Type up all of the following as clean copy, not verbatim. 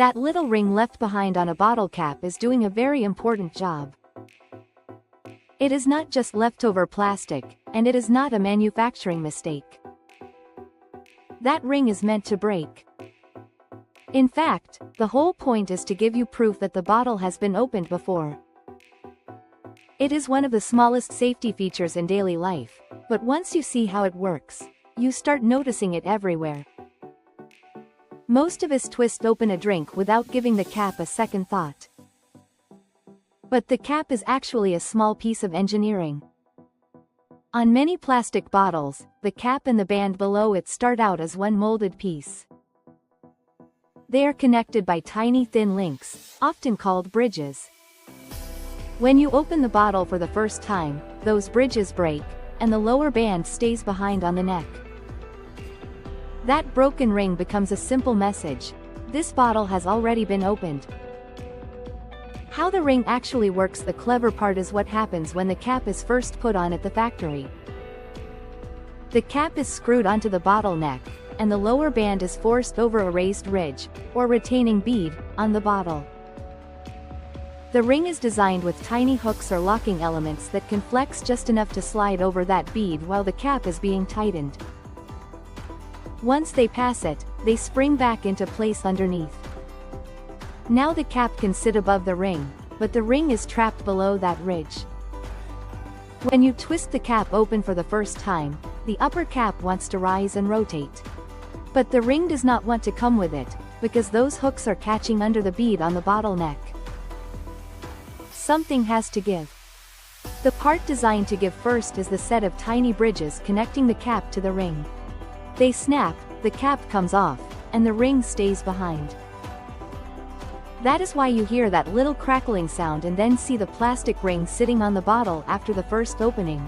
That little ring left behind on a bottle cap is doing a very important job. It is not just leftover plastic, and it is not a manufacturing mistake. That ring is meant to break. In fact, the whole point is to give you proof that the bottle has been opened before. It is one of the smallest safety features in daily life, but once you see how it works, you start noticing it everywhere. Most of us twist open a drink without giving the cap a second thought. But the cap is actually a small piece of engineering. On many plastic bottles, the cap and the band below it start out as one molded piece. They are connected by tiny thin links, often called bridges. When you open the bottle for the first time, those bridges break, and the lower band stays behind on the neck. That broken ring becomes a simple message: this bottle has already been opened. How the ring actually works, the clever part is what happens when the cap is first put on at the factory. The cap is screwed onto the bottle neck, and the lower band is forced over a raised ridge, or retaining bead, on the bottle. The ring is designed with tiny hooks or locking elements that can flex just enough to slide over that bead while the cap is being tightened. Once they pass it, they spring back into place underneath. Now the cap can sit above the ring, but the ring is trapped below that ridge. When you twist the cap open for the first time, the upper cap wants to rise and rotate. But the ring does not want to come with it, because those hooks are catching under the bead on the bottle neck. Something has to give. The part designed to give first is the set of tiny bridges connecting the cap to the ring. They snap, the cap comes off, and the ring stays behind. That is why you hear that little crackling sound and then see the plastic ring sitting on the bottle after the first opening.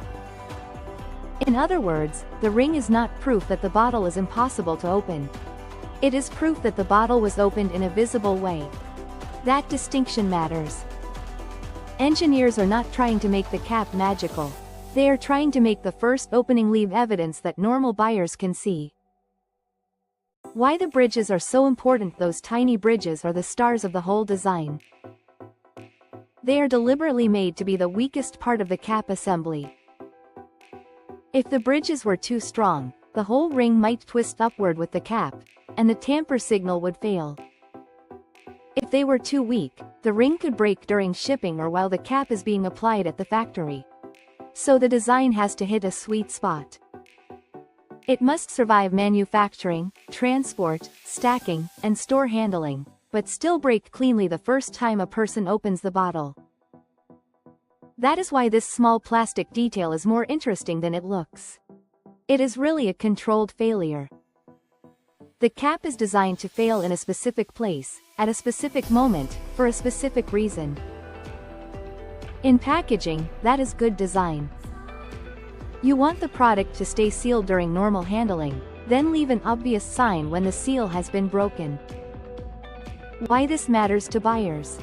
In other words, the ring is not proof that the bottle is impossible to open. It is proof that the bottle was opened in a visible way. That distinction matters. Engineers are not trying to make the cap magical. They are trying to make the first opening leave evidence that normal buyers can see. Why the bridges are so important? Those tiny bridges are the stars of the whole design. They are deliberately made to be the weakest part of the cap assembly. If the bridges were too strong, the whole ring might twist upward with the cap, and the tamper signal would fail. If they were too weak, the ring could break during shipping or while the cap is being applied at the factory. So the design has to hit a sweet spot. It must survive manufacturing, transport, stacking, and store handling, but still break cleanly the first time a person opens the bottle. That is why this small plastic detail is more interesting than it looks. It is really a controlled failure. The cap is designed to fail in a specific place, at a specific moment, for a specific reason. In packaging, that is good design. You want the product to stay sealed during normal handling, then leave an obvious sign when the seal has been broken. Why this matters to buyers?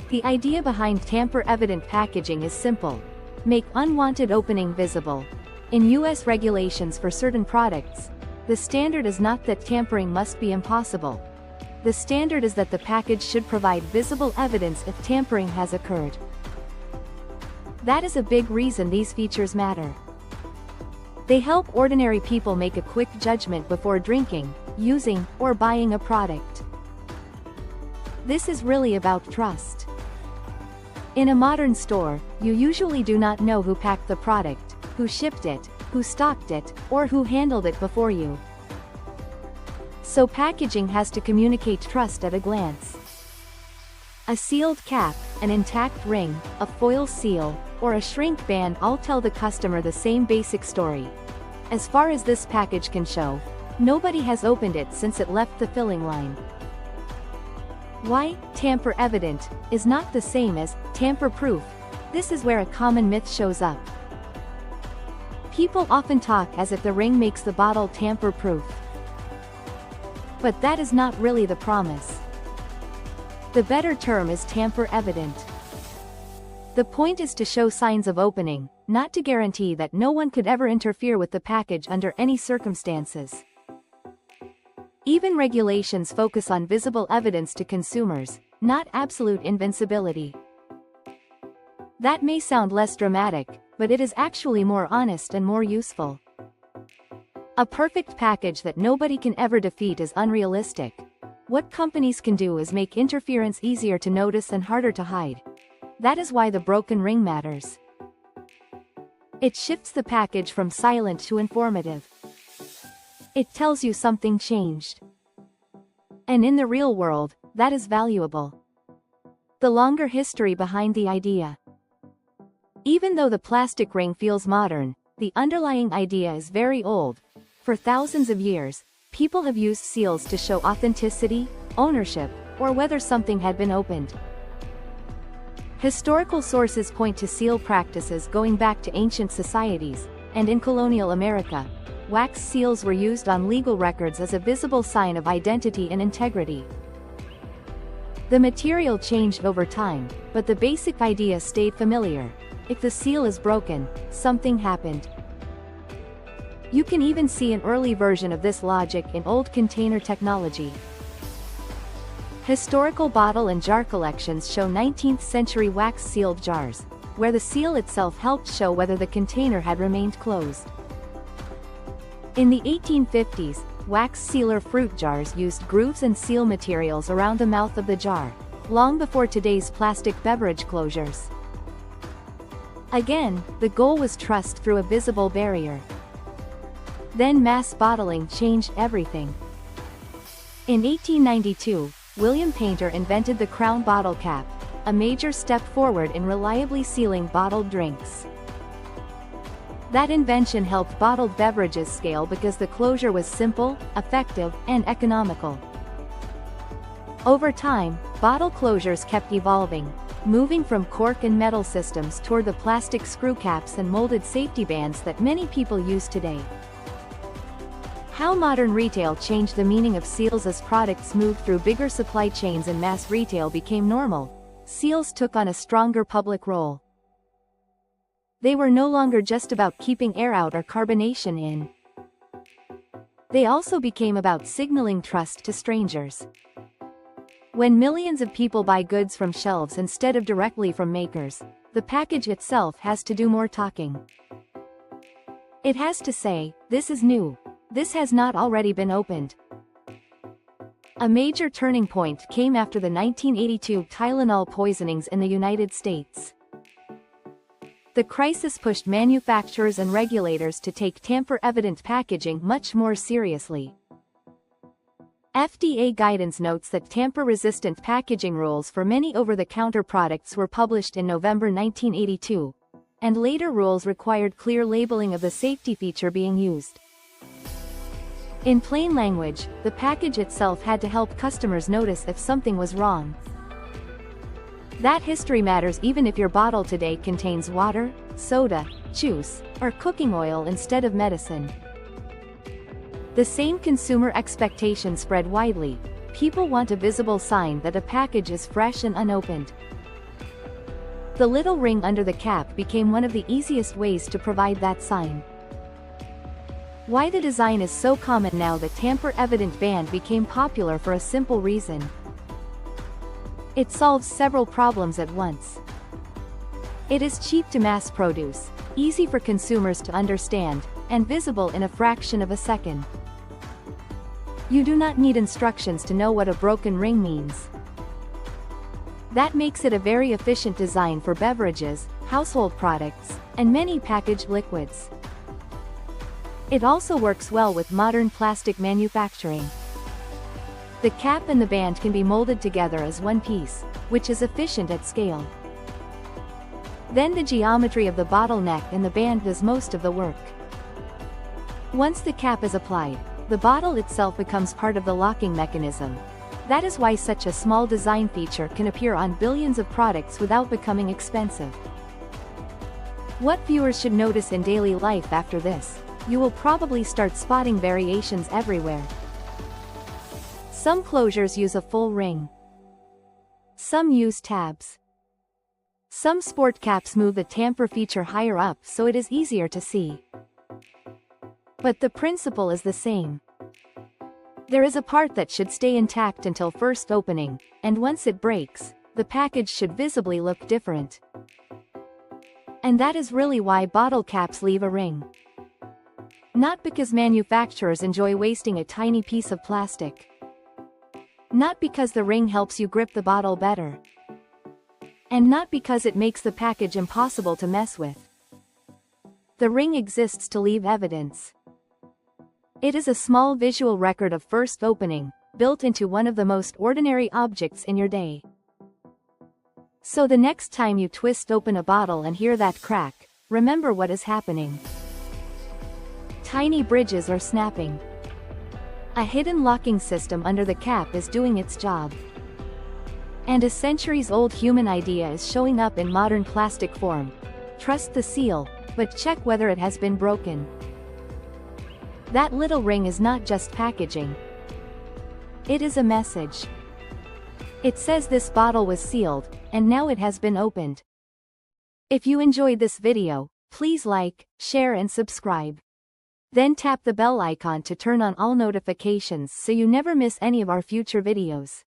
The idea behind tamper-evident packaging is simple: make unwanted opening visible. In US regulations for certain products, the standard is not that tampering must be impossible. The standard is that the package should provide visible evidence if tampering has occurred. That is a big reason these features matter. They help ordinary people make a quick judgment before drinking, using, or buying a product. This is really about trust. In a modern store, you usually do not know who packed the product, who shipped it, who stocked it, or who handled it before you. So packaging has to communicate trust at a glance. A sealed cap, an intact ring, a foil seal, or a shrink band all tell the customer the same basic story. As far as this package can show, nobody has opened it since it left the filling line. Why tamper-evident is not the same as tamper-proof? This is where a common myth shows up. People often talk as if the ring makes the bottle tamper-proof. But that is not really the promise. The better term is tamper-evident. The point is to show signs of opening, not to guarantee that no one could ever interfere with the package under any circumstances. Even regulations focus on visible evidence to consumers, not absolute invincibility. That may sound less dramatic, but it is actually more honest and more useful. A perfect package that nobody can ever defeat is unrealistic. What companies can do is make interference easier to notice and harder to hide. That is why the broken ring matters. It shifts the package from silent to informative. It tells you something changed. And in the real world, that is valuable. The longer history behind the idea. Even though the plastic ring feels modern, the underlying idea is very old. For thousands of years, people have used seals to show authenticity, ownership, or whether something had been opened. Historical sources point to seal practices going back to ancient societies, and in colonial America, wax seals were used on legal records as a visible sign of identity and integrity. The material changed over time, but the basic idea stayed familiar. If the seal is broken, something happened. You can even see an early version of this logic in old container technology. Historical bottle and jar collections show 19th-century wax-sealed jars, where the seal itself helped show whether the container had remained closed. In the 1850s, wax sealer fruit jars used grooves and seal materials around the mouth of the jar, long before today's plastic beverage closures. Again, the goal was trust through a visible barrier. Then mass bottling changed everything. In 1892, William Painter invented the crown bottle cap, a major step forward in reliably sealing bottled drinks. That invention helped bottled beverages scale because the closure was simple, effective, and economical. Over time, bottle closures kept evolving, moving from cork and metal systems toward the plastic screw caps and molded safety bands that many people use today. How modern retail changed the meaning of seals. As products moved through bigger supply chains and mass retail became normal, seals took on a stronger public role. They were no longer just about keeping air out or carbonation in. They also became about signaling trust to strangers. When millions of people buy goods from shelves instead of directly from makers, the package itself has to do more talking. It has to say, "This is new. This has not already been opened." A major turning point came after the 1982 Tylenol poisonings in the United States. The crisis pushed manufacturers and regulators to take tamper-evident packaging much more seriously. FDA guidance notes that tamper-resistant packaging rules for many over-the-counter products were published in November 1982, and later rules required clear labeling of the safety feature being used. In plain language, the package itself had to help customers notice if something was wrong. That history matters even if your bottle today contains water, soda, juice, or cooking oil instead of medicine. The same consumer expectation spread widely. People want a visible sign that a package is fresh and unopened. The little ring under the cap became one of the easiest ways to provide that sign. Why the design is so common now. The tamper-evident band became popular for a simple reason. It solves several problems at once. It is cheap to mass produce, easy for consumers to understand, and visible in a fraction of a second. You do not need instructions to know what a broken ring means. That makes it a very efficient design for beverages, household products, and many packaged liquids. It also works well with modern plastic manufacturing. The cap and the band can be molded together as one piece, which is efficient at scale. Then the geometry of the bottleneck and the band does most of the work. Once the cap is applied, the bottle itself becomes part of the locking mechanism. That is why such a small design feature can appear on billions of products without becoming expensive. What viewers should notice in daily life after this? You will probably start spotting variations everywhere. Some closures use a full ring. Some use tabs. Some sport caps move the tamper feature higher up so it is easier to see. But the principle is the same. There is a part that should stay intact until first opening, and once it breaks, the package should visibly look different. And that is really why bottle caps leave a ring. Not because manufacturers enjoy wasting a tiny piece of plastic. Not because the ring helps you grip the bottle better. And not because it makes the package impossible to mess with. The ring exists to leave evidence. It is a small visual record of first opening, built into one of the most ordinary objects in your day. So the next time you twist open a bottle and hear that crack, remember what is happening. Tiny bridges are snapping. A hidden locking system under the cap is doing its job. And a centuries-old human idea is showing up in modern plastic form. Trust the seal, but check whether it has been broken. That little ring is not just packaging. It is a message. It says this bottle was sealed, and now it has been opened. If you enjoyed this video, please like, share and subscribe. Then tap the bell icon to turn on all notifications so you never miss any of our future videos.